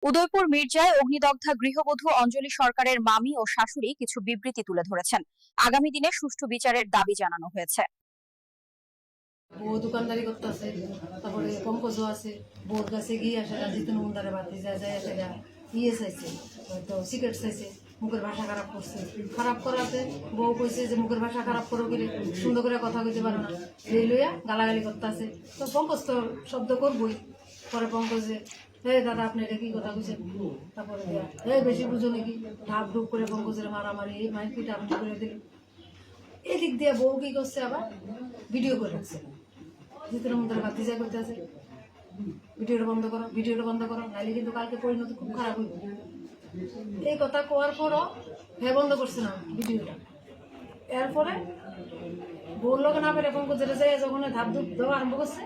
উদয়পুর মির্জায় অগ্নিদগ্ধা গৃহবধূ অঞ্জলি সরকারের মামি ও শাশুড়ি কিছু বিবৃতি তুলে ধরেছেন। আগামী দিনে সুষ্ঠু বিচারের দাবি জানানো হয়েছে। বউ দোকানদারি করতেছে, তারপরে পঙ্কজও আছে, বউর কাছে গিয়ে আসে জিতেন মুন্দারে বাতি যায় যায় আসে চাইছে, হয়তো সিগারেট চাইছে, মুখের ভাষা খারাপ করছে। খারাপ করাতে বউ কইছে যে মুখের ভাষা খারাপ করো গেলে সুন্দর করে কথা কইতে পারো না, এই লইয়া গালাগালি করতে আছে। তো পঙ্কজ তো শব্দ করবই। পরে পঙ্কজে দাদা আপনি এটা কি কথা কইছেন, তারপরে বেশি বুঝো নাকি, ঢাপ ঢুপ করে পঙ্কজের মারামারি মাইপিট আপনি করে দিল। এদিক দিয়ে বউ কি করছে, আবার ভিডিও করে রাখছে। জিতের মধ্যে ভাতিজা করতে আছে, ভিডিওটা বন্ধ করো নাইলে কিন্তু কালকে পরিণতি খুব খারাপ হইব। এই কথা কোয়ার পরও বন্ধ করছে না ভিডিওটা। এরপরে বউর লোক না পেরে পঙ্কজের যাই যখন ধাপ ধুপ দেওয়া আরম্ভ করছে,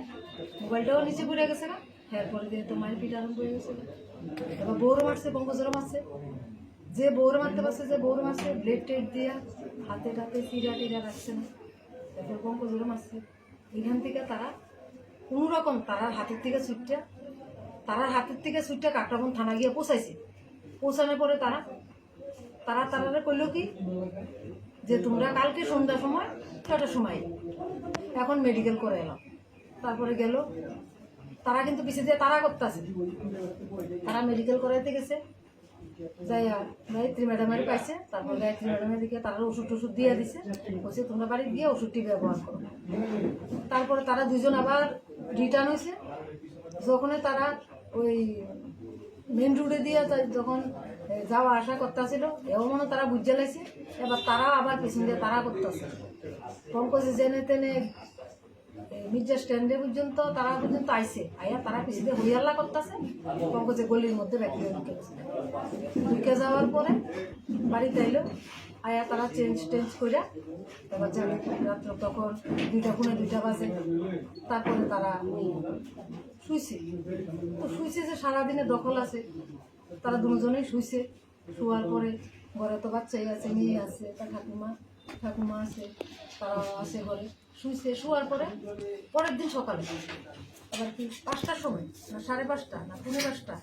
মোবাইলটাও নিচে পড়ে গেছে না। এরপরে দিয়ে তো মায়ের পিঠ আরম্ভ হয়ে গেছে। এবার বউরও মারছে, পঙ্কজেরও মারছে। যে বউরে মারতে পারছে, যে বউরে মারছে ব্লেড টেড দিয়া হাতে টাতে চিরা টিরা রাখছে না। তারপর পঙ্কজেরও মারছে। এখান থেকে তারা কোনো রকম তারার হাতের থেকে ছুটটা কাকরাবন থানা গিয়ে পৌঁছাইছে। পৌঁছানোর পরে তারা কইলো কি যে তোমরা কালকে সন্ধ্যার সময় 6টার সময় এখন মেডিকেল করে এলাম। তারপরে গেল, তারা কিন্তু পিছিয়ে দিয়ে তারা করতেছে। তারা মেডিকেল করাইতে গেছে, গায়ত্রী ম্যাডামের পাইছে। তারপর গায়ত্রী ম্যাডামের দিকে তারা ওষুধ দিয়ে দিছে, বলছে তোমরা বাড়ি গিয়ে ওষুধটি ব্যবহার করো। তারপরে তারা দুজন আবার রিটার্ন হয়েছে। যখন তারা ওই মেন রোডে দিয়ে যখন যাওয়া আসা করতেছিল, এমন তারা বুঝে লাইছে। এবার তারা আবার পিছন দিয়ে তারা করতেছে। পঙ্কজে জেনে তেনে মির্জা স্ট্যান্ডে পর্যন্ত আইসে। আয়া তারা পিছিয়ে হইয়াল্লা করতেছে। পঙ্কজে গলির মধ্যে ব্যাগ দিয়ে ঢুকে যাওয়ার পরে বাড়িতে আইলো। আয়া তারা চেঞ্জ করে এবার যাবে রাত্র, তখন 2টা বাজে। তারপরে তারা শুইছে যে সারাদিনে দখল আছে। তারা দুজনেই শুইছে। শোয়ার পরে ঘরে তো বাচ্চাই আছে, মেয়ে আছে, তার ঠাকুমা আছে, তারা আছে ঘরে। শোয়ার পরে পরের দিন সকালে আবার কি 5টার সময় না 5:30 না 5:45,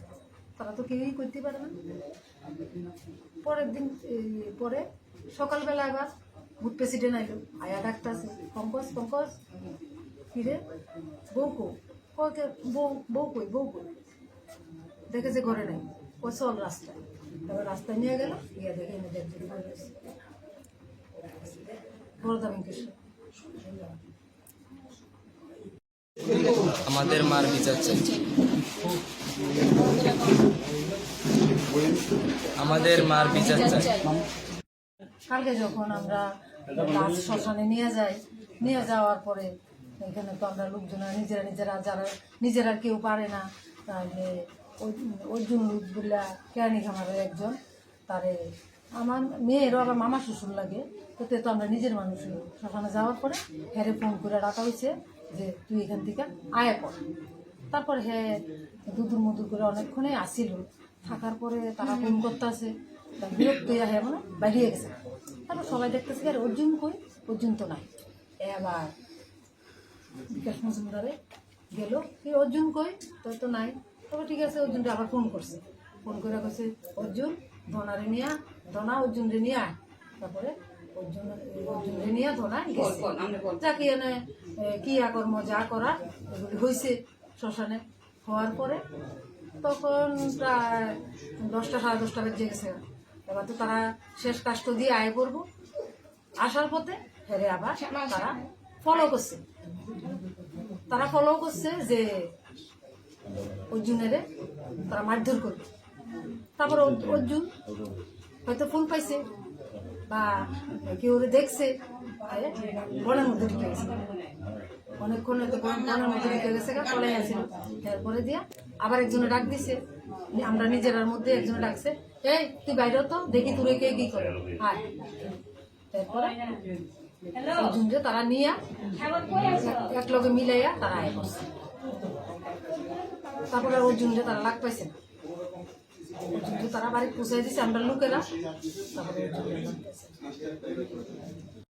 তারা তো কেউই করতে পারে না। পরের দিন পরে সকালবেলা আবার ভূত প্রেসিডেন্ট আইলো। আয়া ডাক্তার আছে, পঙ্কজ ফিরে বউ কই দেখে যে ঘরে নাই। ও চল রাস্তায়। তারপর রাস্তায় নিয়ে গেল, গিয়ে দেখে এনে দেখতে বড়দা ভেঙ্কেশ্বর। আমাদের মার বিচার চাই, আমাদের মার বিচার চাই। কালকে যখন আমরা লাশ শ্মশানে নিয়ে যাওয়ার পরে এখানে তো আমরা লোকজনা নিজেরা কেউ পারে না। তাহলে অর্জুন লুৎবুল্লা কেরানি খামারের একজন, তারে আমার মেয়েরও আবার মামা শ্বশুর লাগে। তো আমরা নিজের মানুষ। শ্মশানে যাওয়ার পরে ফোন করে ডাকা হয়েছে যে তুই এখান থেকে আয়া কর। তারপর দুদুর মধুর করে অনেকক্ষণে আসিল। থাকার পরে তারা ফোন করতে আসে, বিরক্ত মানে বাইরে গেছে। তারপর সবাই দেখতেছে আর অর্জুন কই, অর্জুন তো নাই। এবার বিকাশ মজুমদারে গেল, কি অর্জুন কই, তো নাই। তবে ঠিক আছে, অর্জুনটা আবার ফোন করে কইছে অর্জুন ধনা অর্জুনরে নিয়ে আয়। তারপরে অর্জুনরে নিয়ে ধনা যাকে এনে ক্রিয়াকর্ম যা করার এগুলি হয়েছে শ্মশানে। হওয়ার পরে তখন প্রায় 10টা 10:30 বেজে গেছে। এবার তো তারা শেষ কাষ্ট দিয়ে আয় করবো। আসার পথে আবার তারা ফলো করছে যে অর্জুনের তারা মারধর করবে। তারপর অর্জুন হয়তো ফোন পাইছে বা কেউ দেখছে, বনের মধ্যে ঢুকে গেছে। অনেকক্ষণ হয়তো বনের মধ্যে ঢুকে গেছে, পলাই আসছিল। এরপরে দিয়া আবার একজনে ডাক দিছে, আমরা নিজেরার মধ্যে একজনে ডাকছে, এই তুই বাইরে তো দেখি তোর কে কি করে আয়। তারপরে অর্জুনকে তারা নিয়ে এক লগে মিলাইয়া তারা আয় করছে। তারপরে অর্জুনকে তারা লাগ পাইছে না। অর্জুনকে তারা বাড়ি পৌঁছাই দিছে আমরা লোকেরা। তারপরে